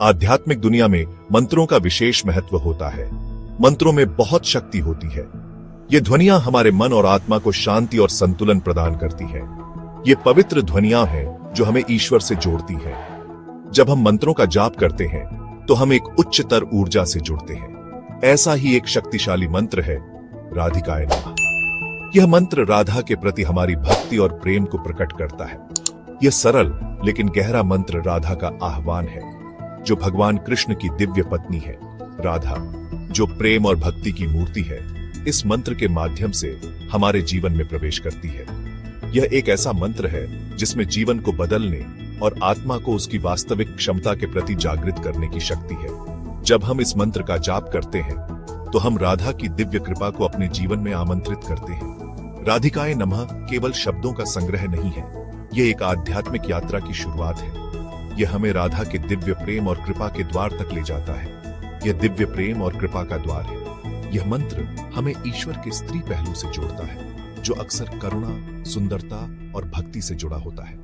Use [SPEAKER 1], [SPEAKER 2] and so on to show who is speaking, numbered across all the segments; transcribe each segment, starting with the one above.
[SPEAKER 1] आध्यात्मिक दुनिया में मंत्रों का विशेष महत्व होता है। मंत्रों में बहुत शक्ति होती है। ये ध्वनियां हमारे मन और आत्मा को शांति और संतुलन प्रदान करती है। ये पवित्र ध्वनियां हैं जो हमें ईश्वर से जोड़ती है। जब हम मंत्रों का जाप करते हैं तो हम एक उच्चतर ऊर्जा से जुड़ते हैं। ऐसा ही एक शक्तिशाली मंत्र है राधिकाय नमः। यह मंत्र राधा के प्रति हमारी भक्ति और प्रेम को प्रकट करता है। यह सरल लेकिन गहरा मंत्र राधा का आह्वान है, जो भगवान कृष्ण की दिव्य पत्नी है। राधा, जो प्रेम और भक्ति की मूर्ति है, इस मंत्र के माध्यम से हमारे जीवन में प्रवेश करती है। यह एक ऐसा मंत्र है जिसमें जीवन को बदलने और आत्मा को उसकी वास्तविक क्षमता के प्रति जागृत करने की शक्ति है। जब हम इस मंत्र का जाप करते हैं तो हम राधा की दिव्य कृपा को अपने जीवन में आमंत्रित करते हैं। राधिकाय नमः केवल शब्दों का संग्रह नहीं है, यह एक आध्यात्मिक यात्रा की शुरुआत है। यह हमें राधा के दिव्य प्रेम और कृपा के द्वार तक ले जाता है। यह दिव्य प्रेम और कृपा का द्वार है। यह मंत्र हमें ईश्वर के स्त्री पहलू से जोड़ता है, जो अक्सर करुणा, सुंदरता और भक्ति से जुड़ा होता है।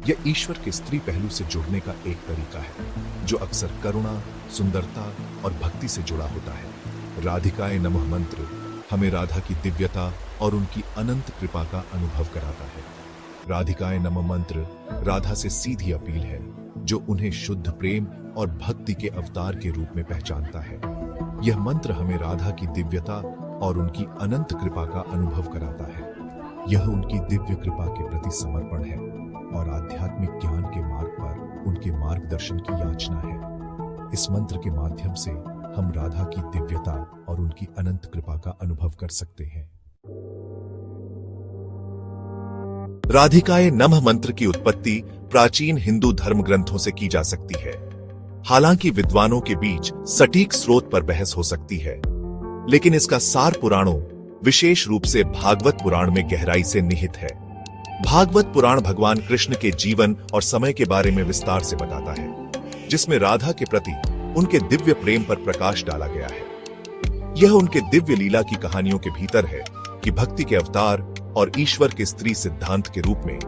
[SPEAKER 1] यह ईश्वर के स्त्री पहलू से जुड़ने का एक तरीका है, जो अक्सर करुणा, सुंदरता और भक्ति से जुड़ा होता है। राधिकाय नमः मंत्र हमें राधा की दिव्यता और उनकी अनंत कृपा का अनुभव कराता है। राधिकाय नमः मंत्र राधा से सीधी अपील है, जो उन्हें शुद्ध प्रेम और भक्ति के अवतार के रूप में पहचानता है। यह मंत्र हमें राधा की दिव्यता और उनकी अनंत कृपा का अनुभव कराता है। यह उनकी दिव्य कृपा के प्रति समर्पण है और आध्यात्मिक ज्ञान के मार्ग पर उनके मार्गदर्शन की याचना है। इस मंत्र के माध्यम से हम राधा की दिव्यता और उनकी अनंत कृपा का अनुभव कर सकते हैं। राधिकाय नमः मंत्र की उत्पत्ति प्राचीन हिंदू धर्म ग्रंथों से की जा सकती है। हालांकि विद्वानों के बीच सटीक स्रोत पर बहस हो सकती है, लेकिन इसका सार पुराणों, विशेष रूप से भागवत पुराण में गहराई से निहित है। भागवत पुराण भगवान कृष्ण के जीवन और समय के बारे में विस्तार से बताता है, जिसमें राधा के प्रति उनके दिव्य प्रेम पर प्रकाश डाला गया है। यह उनके दिव्य लीला की कहानियों के भीतर है कि भक्ति के अवतार और ईश्वर के स्त्री सिद्धांत के रूप में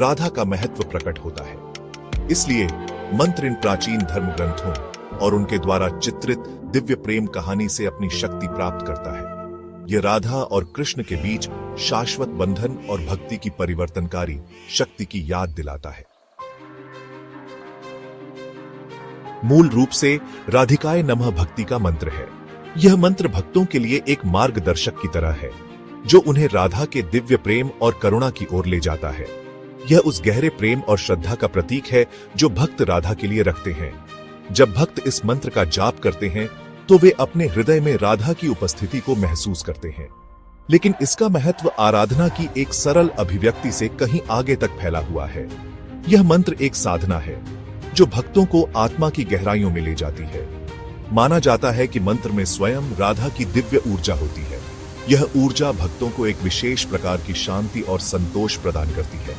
[SPEAKER 1] राधा का महत्व प्रकट होता है। इसलिए मंत्र इन प्राचीन धर्म ग्रंथों और उनके द्वारा चित्रित दिव्य प्रेम कहानी से अपनी शक्ति प्राप्त करता है। यह राधा और कृष्ण के बीच शाश्वत बंधन और भक्ति की परिवर्तनकारी शक्ति की याद दिलाता है। मूल रूप से राधिकाय नमः भक्ति का मंत्र है। यह मंत्र भक्तों के लिए एक मार्गदर्शक की तरह है, जो उन्हें राधा के दिव्य प्रेम और करुणा की ओर ले जाता है। यह उस गहरे प्रेम और श्रद्धा का प्रतीक है जो भक्त राधा के लिए रखते हैं। जब भक्त इस मंत्र का जाप करते हैं तो वे अपने हृदय में राधा की उपस्थिति को महसूस करते हैं। लेकिन इसका महत्व आराधना की एक सरल अभिव्यक्ति से कहीं आगे तक फैला हुआ है। यह मंत्र एक साधना है जो भक्तों को आत्मा की गहराइयों में ले जाती है। माना जाता है कि मंत्र में स्वयं राधा की दिव्य ऊर्जा होती है। यह ऊर्जा भक्तों को एक विशेष प्रकार की शांति और संतोष प्रदान करती है।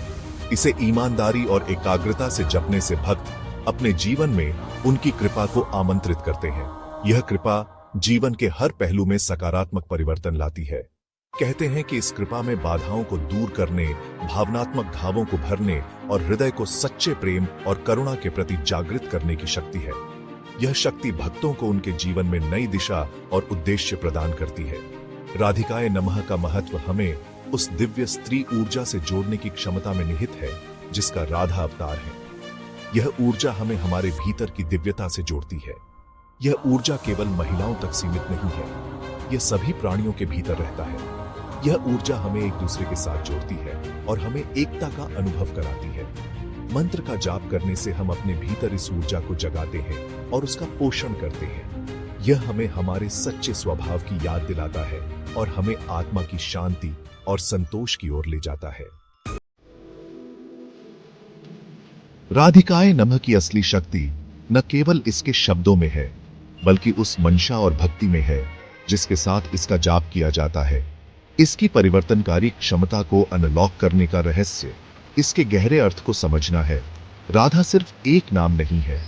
[SPEAKER 1] इसे ईमानदारी और एकाग्रता से जपने से भक्त अपने जीवन में उनकी कृपा को आमंत्रित करते हैं। यह कृपा जीवन के हर पहलू में सकारात्मक परिवर्तन लाती है। कहते हैं कि इस कृपा में बाधाओं को दूर करने, भावनात्मक घावों को भरने और हृदय को सच्चे प्रेम और करुणा के प्रति जागृत करने की शक्ति है। यह शक्ति भक्तों को उनके जीवन में नई दिशा और उद्देश्य प्रदान करती है। राधिकाय नमः का महत्व हमें उस दिव्य स्त्री ऊर्जा से जोड़ने की क्षमता में निहित है, जिसका राधा अवतार है। यह ऊर्जा हमें हमारे भीतर की दिव्यता से जोड़ती है। यह ऊर्जा केवल महिलाओं तक सीमित नहीं है, यह सभी प्राणियों के भीतर रहता है। यह ऊर्जा हमें एक दूसरे के साथ जोड़ती है और हमें एकता का अनुभव कराती है। मंत्र का जाप करने से हम अपने भीतर इस ऊर्जा को जगाते हैं और उसका पोषण करते हैं। यह हमें हमारे सच्चे स्वभाव की याद दिलाता है और हमें आत्मा की शांति और संतोष की ओर ले जाता है। राधिकाय नमः की असली शक्ति न केवल इसके शब्दों में है, बल्कि उस मंशा और भक्ति में है जिसके साथ इसका जाप किया जाता है। इसकी परिवर्तनकारी क्षमता को अनलॉक करने का रहस्य इसके गहरे अर्थ को समझना है। राधा सिर्फ एक नाम नहीं है,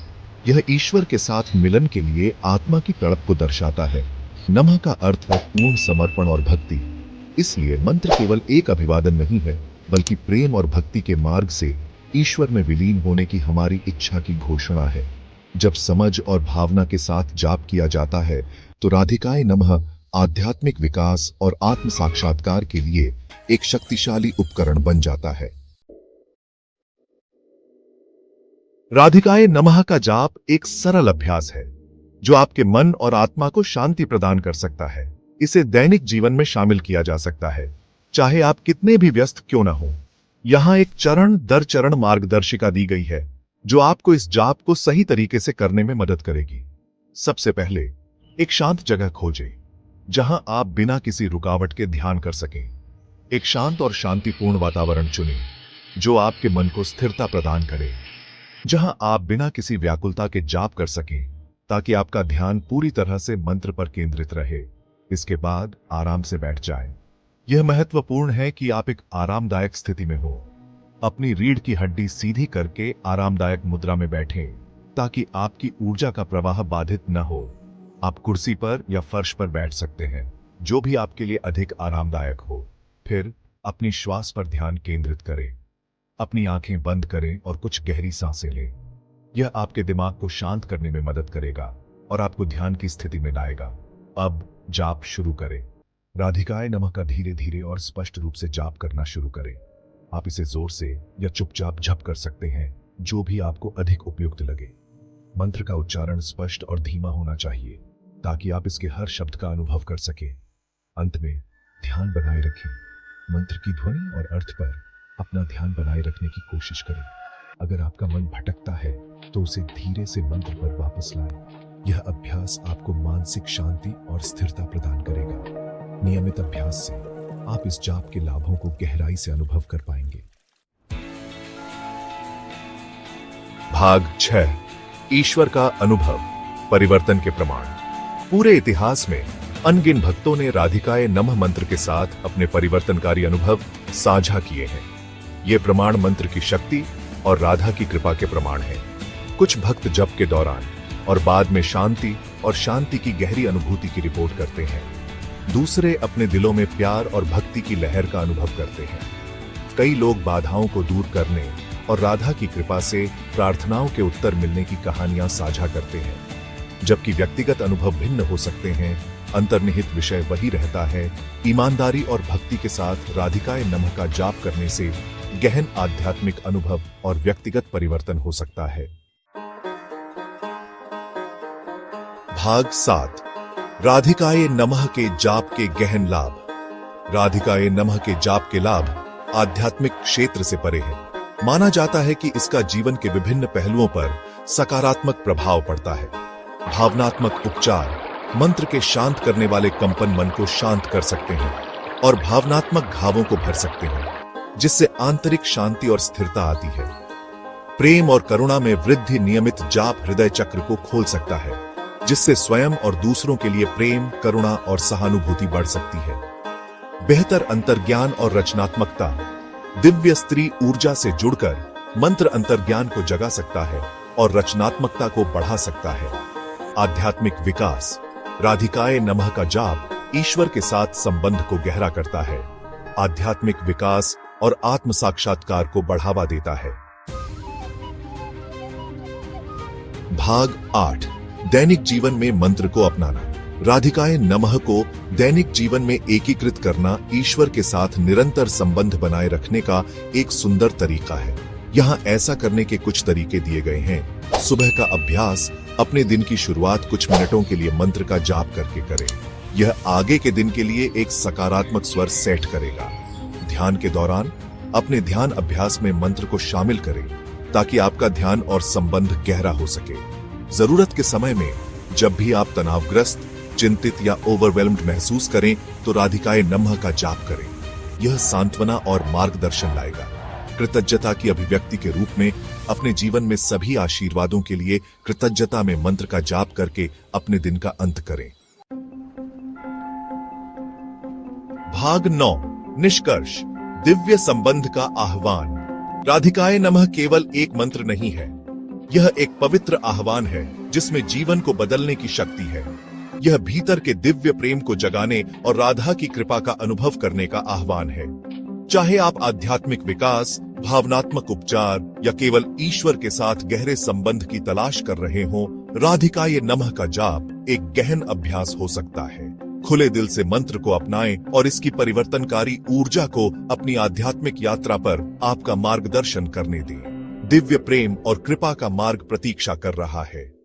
[SPEAKER 1] यह ईश्वर के साथ मिलन के लिए आत्मा की तड़प को दर्शाता है। नमः का अर्थ है पूर्ण समर्पण और भक्ति। इसलिए मंत्र केवल एक अभिवादन नहीं है, बल्कि प्रेम और भक्ति के मार्ग से ईश्वर में विलीन होने की हमारी इच्छा की घोषणा है। जब समझ और भावना के साथ जाप किया जाता है तो राधिकाए नमः आध्यात्मिक विकास और आत्म साक्षात्कार के लिए एक शक्तिशाली उपकरण बन जाता है। राधिकाए नमः का जाप एक सरल अभ्यास है जो आपके मन और आत्मा को शांति प्रदान कर सकता है। इसे दैनिक जीवन में शामिल किया जा सकता है, चाहे आप कितने भी व्यस्त क्यों न हो। यहां एक चरण दर चरण मार्गदर्शिका दी गई है जो आपको इस जाप को सही तरीके से करने में मदद करेगी। सबसे पहले एक शांत जगह खोजें जहां आप बिना किसी रुकावट के ध्यान कर सकें। एक शांत और शांतिपूर्ण वातावरण चुनें जो आपके मन को स्थिरता प्रदान करे, जहां आप बिना किसी व्याकुलता के जाप कर सकें ताकि आपका ध्यान पूरी तरह से मंत्र पर केंद्रित रहे। इसके बाद आराम से बैठ जाएं। यह महत्वपूर्ण है कि आप एक आरामदायक स्थिति में हो। अपनी रीढ़ की हड्डी सीधी करके आरामदायक मुद्रा में बैठें ताकि आपकी ऊर्जा का प्रवाह बाधित न हो। आप कुर्सी पर या फर्श पर बैठ सकते हैं, जो भी आपके लिए अधिक आरामदायक हो। फिर अपनी श्वास पर ध्यान केंद्रित करें। अपनी आंखें बंद करें और कुछ गहरी सांसें लें। यह आपके दिमाग को शांत करने में मदद करेगा और आपको ध्यान की स्थिति में लाएगा। अब जाप शुरू करें। राधिकाए नमः का धीरे धीरे और स्पष्ट रूप से जाप करना शुरू करें। आप इसे जोर से या चुपचाप जप कर सकते हैं, जो भी आपको अधिक उपयुक्त लगे। मंत्र का उच्चारण स्पष्ट और धीमा होना चाहिए ताकि आप इसके हर शब्द का अनुभव कर सकें। अंत में ध्यान बनाए रखें। मंत्र की ध्वनि और अर्थ पर अपना ध्यान बनाए रखने की कोशिश करें। अगर आपका मन भटकता है तो उसे धीरे से मंत्र पर वापस लाएं। यह अभ्यास आपको मानसिक शांति और स्थिरता प्रदान करेगा। नियमित अभ्यास से आप इस जाप के लाभों को गहराई से अनुभव कर पाएंगे। भाग 6, ईश्वर का अनुभव, परिवर्तन के प्रमाण। पूरे इतिहास में अनगिन भक्तों ने राधिकाए नमः मंत्र के साथ अपने परिवर्तनकारी अनुभव साझा किए हैं। ये प्रमाण मंत्र की शक्ति और राधा की कृपा के प्रमाण हैं। कुछ भक्त जप के दौरान और बाद में शांति और शांति की गहरी अनुभूति की रिपोर्ट करते हैं। दूसरे अपने दिलों में प्यार और भक्ति की लहर का अनुभव करते हैं। कई लोग बाधाओं को दूर करने और राधा की कृपा से प्रार्थनाओं के उत्तर मिलने की कहानियां साझा करते हैं। जबकि व्यक्तिगत अनुभव भिन्न हो सकते हैं, अंतर्निहित विषय वही रहता है। ईमानदारी और भक्ति के साथ राधिकाए नमः का जाप करने से गहन आध्यात्मिक अनुभव और व्यक्तिगत परिवर्तन हो सकता है। भाग 7, राधिकाए नमः के जाप के गहन लाभ। राधिकाए नमः के जाप के लाभ आध्यात्मिक क्षेत्र से परे हैं। माना जाता है कि इसका जीवन के विभिन्न पहलुओं पर सकारात्मक प्रभाव पड़ता है। भावनात्मक उपचार, मंत्र के शांत करने वाले कंपन मन को शांत कर सकते हैं और भावनात्मक घावों को भर सकते हैं, जिससे आंतरिक शांति और स्थिरता आती है। प्रेम और करुणा में वृद्धि, नियमित जाप हृदय चक्र को खोल सकता है, जिससे स्वयं और दूसरों के लिए प्रेम, करुणा और सहानुभूति बढ़ सकती है। बेहतर अंतर्ज्ञान और रचनात्मकता, दिव्य स्त्री ऊर्जा से जुड़कर मंत्र अंतर्ज्ञान को जगा सकता है और रचनात्मकता को बढ़ा सकता है। आध्यात्मिक विकास, राधिकाए नमः का जाप ईश्वर के साथ संबंध को गहरा करता है, आध्यात्मिक विकास और आत्म साक्षात्कार को बढ़ावा देता है। भाग 8, दैनिक जीवन में मंत्र को अपनाना। राधिकाए नमः को दैनिक जीवन में एकीकृत करना ईश्वर के साथ निरंतर संबंध बनाए रखने का एक सुंदर तरीका है। यहाँ ऐसा करने के कुछ तरीके दिए गए हैं। सुबह का अभ्यास, अपने दिन की शुरुआत कुछ मिनटों के लिए मंत्र का जाप करके करें। यह आगे के दिन के लिए एक सकारात्मक स्वर सेट करेगा। ध्यान के दौरान अपने ध्यान अभ्यास में मंत्र को शामिल करें ताकि आपका ध्यान और संबंध गहरा हो सके। जरूरत के समय में जब भी आप तनावग्रस्त, चिंतित या ओवरवेल्म्ड महसूस करें तो राधिकाए नमः का जाप करें। यह सांत्वना और मार्गदर्शन लाएगा। कृतज्ञता की अभिव्यक्ति के रूप में अपने जीवन में सभी आशीर्वादों के लिए कृतज्ञता में मंत्र का जाप करके अपने दिन का अंत करें। भाग 9, निष्कर्ष, दिव्य संबंध का आह्वान। राधिकाए नमः केवल एक मंत्र नहीं है, यह एक पवित्र आह्वान है जिसमें जीवन को बदलने की शक्ति है। यह भीतर के दिव्य प्रेम को जगाने और राधा की कृपा का अनुभव करने का आह्वान है। चाहे आप आध्यात्मिक विकास, भावनात्मक उपचार या केवल ईश्वर के साथ गहरे संबंध की तलाश कर रहे हों, राधिका ये नमः का जाप एक गहन अभ्यास हो सकता है। खुले दिल से मंत्र को अपनाएं और इसकी परिवर्तनकारी ऊर्जा को अपनी आध्यात्मिक यात्रा पर आपका मार्गदर्शन करने दें। दिव्य प्रेम और कृपा का मार्ग प्रतीक्षा कर रहा है।